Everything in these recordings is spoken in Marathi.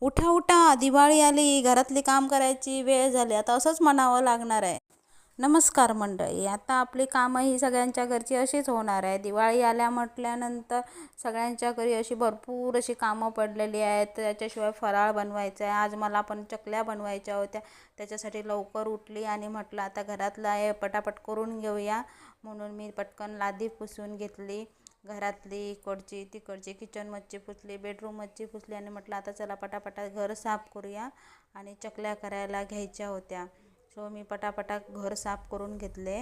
उठा उठा, दिवाळी आली, घरातली काम करायची वेळ झाली. आता असंच म्हणावं लागणार आहे. नमस्कार मंडळी, आता आपली कामं ही सगळ्यांच्या घरची अशीच होणार आहे. दिवाळी आल्या म्हटल्यानंतर सगळ्यांच्या घरी अशी भरपूर अशी कामं पडलेली आहेत. त्याच्याशिवाय फराळ बनवायचा आहे. आज मला पण चकल्या बनवायच्या होत्या, त्याच्यासाठी लवकर उठली आणि म्हटलं आता घरातलं आहे पटापट करून घेऊया. म्हणून मी पटकन लादी पुसून घेतली. घरातली इकडची तिकडची किचन मच्छी पुसली, बेडरूम मच्छी पुसली आणि म्हटलं आता चला पटापटा घर साफ करूया आणि चकल्या करायला घ्यायच्या होत्या. सो मी पटापटा घर साफ करून घेतले.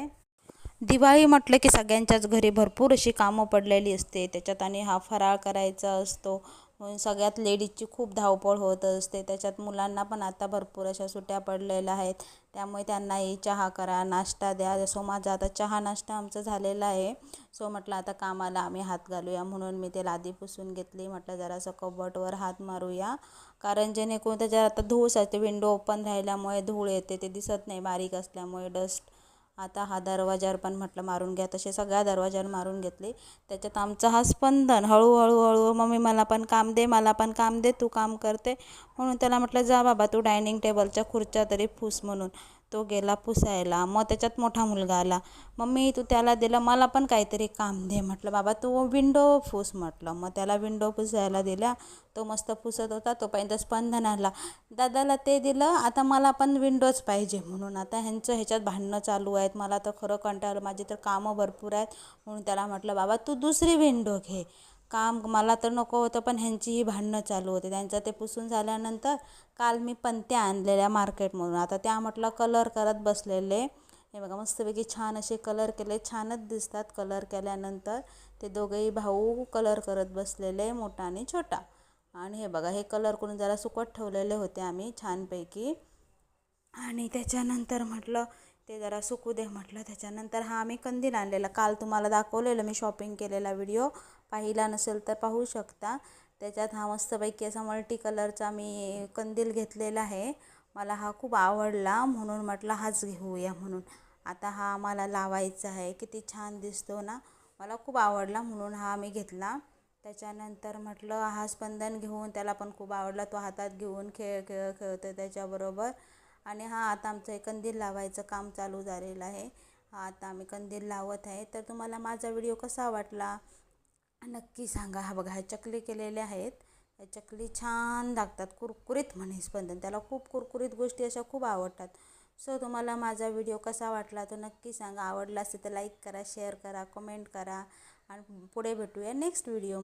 दिवाळी म्हटलं की सगळ्यांच्याच घरी भरपूर अशी कामं पडलेली असते. त्याच्यात आणि हा फराळ करायचा असतो म्हणून सगळ्यात लेडीजची खूप धावपळ होत असते. त्याच्यात मुलांना पण आता भरपूर अशा सुट्ट्या पडलेल्या आहेत, त्यामुळे त्यांनाही चहा करा, नाश्ता द्या. सो माझा आता चहा नाश्ता आमचं झालेला आहे. सो म्हटलं आता कामाला आम्ही हात घालूया, म्हणून मी ते लादी पुसून घेतली. म्हटलं जरासं कबटवर हात मारूया, कारण जेणेकरून त्याच्यात आता धूळ असते. विंडो ओपन राहिल्यामुळे धूळ येते, ते दिसत नाही बारीक असल्यामुळे डस्ट. आता हा दरवाजावर पण म्हटलं मारून घ्या, तसे सगळ्या दरवाजावर मारून घेतले. त्याच्यात आमचा हा स्पंदन हळूहळू हळू मम्मी मला पण काम दे, मला पण काम दे, तू काम करते. म्हणून त्याला म्हटलं जा बाबा तू डायनिंग टेबलच्या खुर्च्या तरी पुस म्हणून. तो गेला पुसायला. मग त्याच्यात मोठा मुलगा आला, मम्मी तू त्याला दिलं, मला पण काहीतरी काम दे. म्हटलं बाबा तू विंडो पुस म्हटलं. मग त्याला विंडो पुसायला दिल्या. तो मस्त पुसत होता. तोपर्यंत स्पंदन आला, दादाला ते दिलं, आता मला पण विंडोज पाहिजे म्हणून. आता ह्याच्यात भांडणं चालू आहेत. मला तर खरं कंटाळलं, माझी तर कामं भरपूर आहेत. म्हणून त्याला म्हटलं बाबा तू दुसरी विंडो घे, काम मला तर नको होतं, पण ह्यांचीही भांडणं चालू होते. त्यांचं ते पुसून झाल्यानंतर काल मी पणत्या आणलेल्या मार्केटमधून, आता त्या म्हटलं कलर करत बसलेले. हे बघा मस्तपैकी छान असे कलर केले, छानच दिसतात कलर केल्यानंतर. ते दोघेही भाऊ कलर करत बसलेले, मोठा आणि छोटा. आणि हे बघा हे कलर करून जरा सुकत ठेवलेले होते आम्ही छानपैकी. आणि त्याच्यानंतर म्हटलं ते जरा सुकू दे म्हटलं. त्याच्यानंतर हा आम्ही कंदील आणलेला, काल तुम्हाला दाखवलेलं मी शॉपिंग केलेला व्हिडिओ, पाहिला नसेल तर पाहू शकता. त्याच्यात हा मस्तपैकी असा मल्टी कलरचा मी कंदील घेतलेला आहे. मला हा खूप आवडला म्हणून म्हटलं हाच घेऊया म्हणून. आता हा आम्हाला लावायचा आहे, किती छान दिसतो ना, मला खूप आवडला म्हणून हा आम्ही घेतला. त्याच्यानंतर म्हटलं हा स्पंदन घेऊन, त्याला पण खूप आवडला, तो हातात घेऊन खेळतो त्याच्याबरोबर. आणि हा आता आमचं एक कंदील लावायचं काम चालू झालेलं आहे. हा आता आम्ही कंदील लावत आहे. तर तुम्हाला माझा व्हिडिओ कसा वाटला नक्की सांगा. हा बघा ह्या चकली केलेल्या आहेत, ह्या चकली छान लागतात, कुरकुरीत म्हणे स्पंदन, त्याला खूप कुरकुरीत गोष्टी अशा खूप आवडतात. सो तुम्हाला माझा व्हिडिओ कसा वाटला तो नक्की सांगा. आवडला असेल तर लाईक करा, शेअर करा, कमेंट करा आणि पुढे भेटूया नेक्स्ट व्हिडिओ.